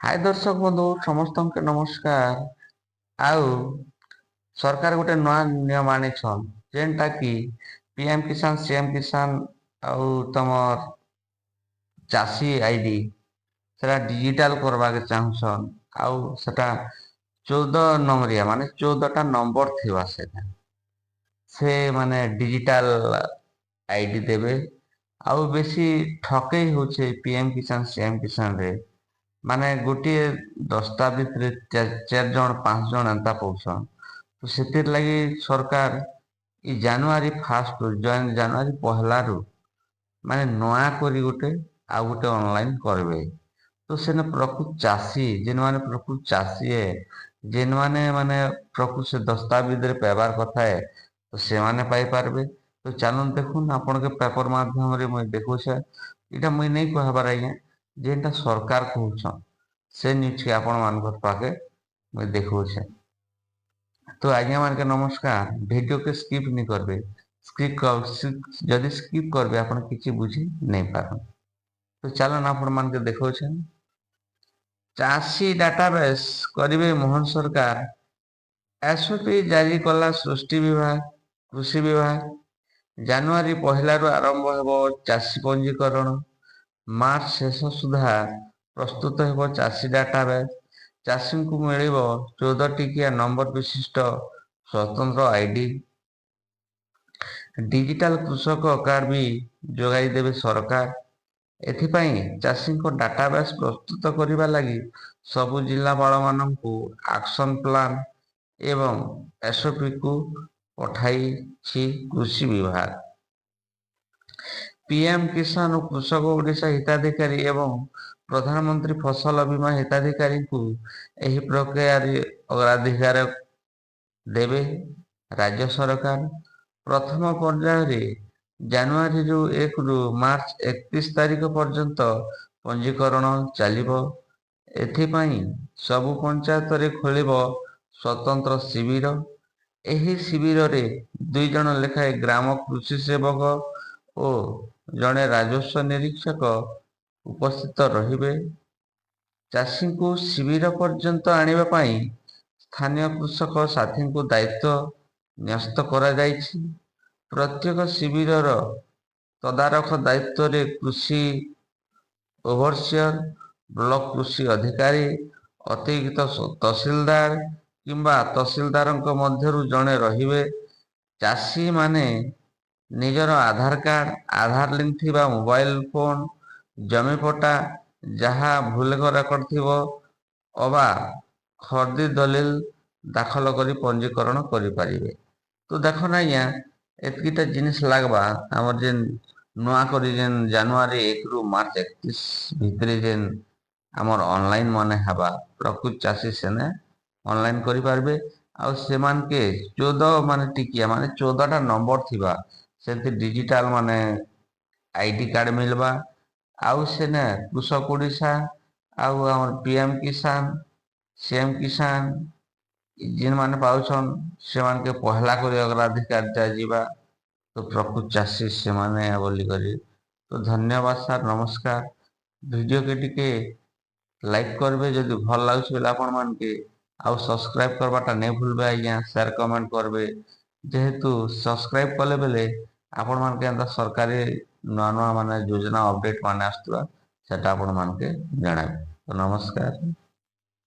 हाय दर्शक बंधु समस्त के नमस्कार। आउ सरकार गोटे नया नियम आनिछन जेनटा कि पीएम किसान सीएम किसान आउ तमर चाषी आईडी सेटा डिजिटल करवा के चाहछन। आउ सेटा 14 नंबरिया माने 14टा नंबर थिवा से माने डिजिटल आईडी देवे। आउ बेसी ठकई होचे पीएम किसान सीएम किसान रे माने गोटे दस्तावेज रे चार जन 5 जन एंता पौछन। तो ସେଥିର ଲାଗି ସରକାର ଇ ଜାନୁଆରୀ ଫାର୍ଷ୍ଟ ଜାନୁଆରୀ ପହଲା ରୁ ମାନେ ନୂଆ କରି ଗୋଟେ ଆଉ ଗୋଟେ ଅନଲାଇନ କରିବେ। ତ ସେନେ ପ୍ରକୃତ ଚାଷୀ ଯେନ୍ ମାନେ ପ୍ରକୃତ ଚାଷୀ ଏ ଯେନ୍ ମାନେ ପ୍ରକୃତ ସେ ଦସ୍ତାବେଜରେ ପାଇବାର କଥା ଏ ତ ସେମାନେ ପାଇ ପାରବେ। ତ ଚାଲୁନ ଦେଖୁନ ଆପଣ के पेपर माध्यम रे मुई देखुछे इटा मुई नहीं कहबार आज्ञा जेनटा सरकार कहउछन से न्यूज के आपण मानकर पाके मुई देखुछे। तो आज्ञा मान के नमस्कार। वीडियो के स्किप नहीं करबे। जदि स्किप करबे आपण किछि बुझी नहीं पारन। तो चलन आपण मान के देखौछे चाषी डाटाबेस करिवे मोहन सरकार। एसओपी जारी कला सृष्टि विभाग कृषि विभाग। जानुआरी पहला रु आरंभ हेबो चाषी पंजीकरण। मार्च शेष सुधा प्रस्तुत हेबो चाषी डाटाबेस। चाषी को मिलिबो 14 टिकिया नंबर विशिष्ट स्वतंत्र आईडी। डिजिटल कृषक कार्ड भी जोगाई देवे सरकार। एथिपाई चाषी को डाटाबेस प्रस्तुत करिबा लागि सबु जिल्लापाल माननकु एक्शन प्लान एवं एसओपी को पठाई छी कृषि विभाग। पीएम किसान और कृषक ओडिशा हिताधिकारी एवं प्रधानमंत्री फसल बीमा हिताधिकारी को एही प्रक्रिया अग्राधिकार देवे राज्य सरकार। प्रथम पर्याय जानुआरी रु 1 रु मार्च 31 तारिख पर्यंत पंजीकरण चलिबो। एथिपाई सबु पंचायत रे खोलिबो स्वतंत्र शिविर। एही शिविर रे 2 जन लेखाए ग्राम कृषि सेवक ओ जड़े राजस्व निरीक्षक उपस्थित रहिबे। चाषी को शिविर पर्यंत आनिबा पाई स्थानीय कृषक साथी को दायित्व न्यस्त करा जाइछि। प्रत्येक शिविरर तदारख दायित्व रे कृषि ओवरसियर ब्लॉक कृषि अधिकारी अतिरिक्त तहसीलदार किंबा तहसीलदारଙ୍କ ମଧ୍ୟରୁ ଜଣେ ରହିବେ। ଚାଷୀ ମାନେ ନିଜର ଆଧାର କାର୍ଡ ଆଧାର ଲିଙ୍କ ଥିବା ମୋବାଇଲ ଫୋନ ଜମି ପଟା ଯାହା ଭୁଲ ରେକର୍ଡ ଥିବ ଅବା ଖର୍ଦ୍ଦି ଦଲିଲ ଦାଖଲ କରି ପଞ୍ଜୀକରଣ କରିପାରିବେ। तो देखो ना या एतकीटा जिनिस लागबा हमर जेन नुआ करी जेन जनवरी 1 रु मार्च 31 भितरे जेन हमर ऑनलाइन माने हबा प्रकृत चाषी सेने ऑनलाइन करि पारबे। आ सेमान के 14 माने टिकिया माने 14टा नंबर थिबा सेते डिजिटल माने आईडी कार्ड मिलबा। आउ सेने कृषक ओडिशा आउ हमर पीएम किसान सीएम किसान जिन माने पाउछन से मान के पहला कर अग्राधिकार दिया। तो प्रकृत चाषी से माने बोली करी। तो धन्यवाद सर नमस्कार। वीडियो के टिके लाइक करबे जदि भल लागुछ बेला आपण मान के आउ सब्सक्राइब करबाटा नहीं भूलबे आज्ञा। शेयर कमेंट करबे जेहेतु सब्सक्राइब कले बेले आपण मान के अंदर सरकारी नवा नवा माने योजना अपडेट माने आस्तुवा सेटा आपण मान के जणाबे। तो नमस्कार।